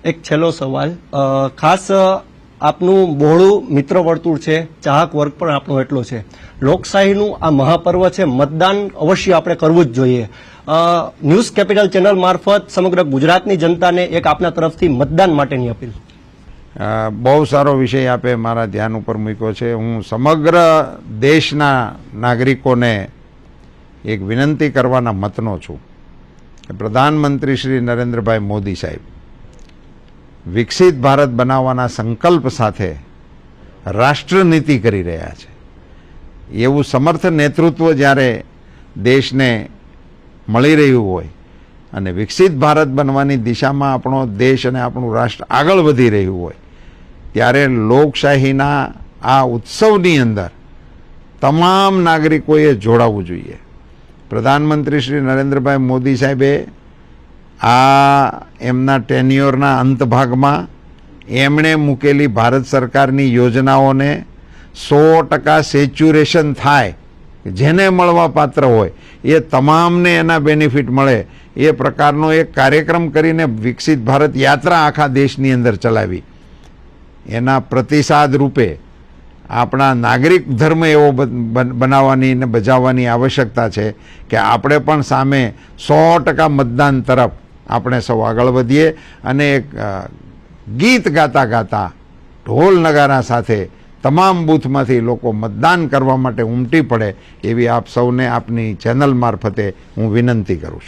એક છેલ્લો સવાલ ખાસ આપનું બહોળું મિત્ર વર્તુળ છે, ચાહક વર્ગ પણ આપણો એટલો છે. લોકશાહીનું આ મહાપર્વ છે, મતદાન અવશ્ય આપણે કરવું જ જોઈએ. ન્યૂઝ કેપિટલ ચેનલ મારફત સમગ્ર ગુજરાતની જનતાને એક આપના તરફથી મતદાન માટેની અપીલ. બહુ સારો વિષય આપે મારા ધ્યાન ઉપર મૂક્યો છે. હું સમગ્ર દેશના નાગરિકોને એક વિનંતી કરવાના મતનો છું કે પ્રધાનમંત્રી શ્રી નરેન્દ્રભાઈ મોદી સાહેબ વિકસિત ભારત બનાવવાના સંકલ્પ સાથે રાષ્ટ્રનીતિ કરી રહ્યા છે. એવું સમર્થ નેતૃત્વ જ્યારે દેશને મળી રહ્યું હોય અને વિકસિત ભારત બનવાની દિશામાં આપણો દેશ અને આપણું રાષ્ટ્ર આગળ વધી રહ્યું હોય ત્યારે લોકશાહીના આ ઉત્સવની અંદર તમામ નાગરિકોએ જોડાવવું જોઈએ. પ્રધાનમંત્રી શ્રી નરેન્દ્રભાઈ મોદી સાહેબે આ એમના ટેન્યોરના અંત ભાગમાં એમણે મૂકેલી ભારત સરકારની યોજનાઓને 100% સેચ્યુરેશન થાય, જેને મળવા પાત્ર હોય એ તમામને એના બેનિફિટ મળે એ પ્રકારનો એક કાર્યક્રમ કરીને વિકસિત ભારત યાત્રા આખા દેશની અંદર ચલાવી. એના પ્રતિસાદ રૂપે આપણા નાગરિક ધર્મ એવો બનાવવાની અને બજાવવાની આવશ્યકતા છે કે આપણે પણ સામે 100% મતદાન તરફ આપણે સૌ આગળ વધીએ અને એક ગીત ગાતા ગાતા ઢોલ નગારા સાથે તમામ બૂથમાંથી લોકો મતદાન કરવા માટે ઉમટી પડે એવી આપ સૌને આપની ચેનલ મારફતે હું વિનંતી કરું છું.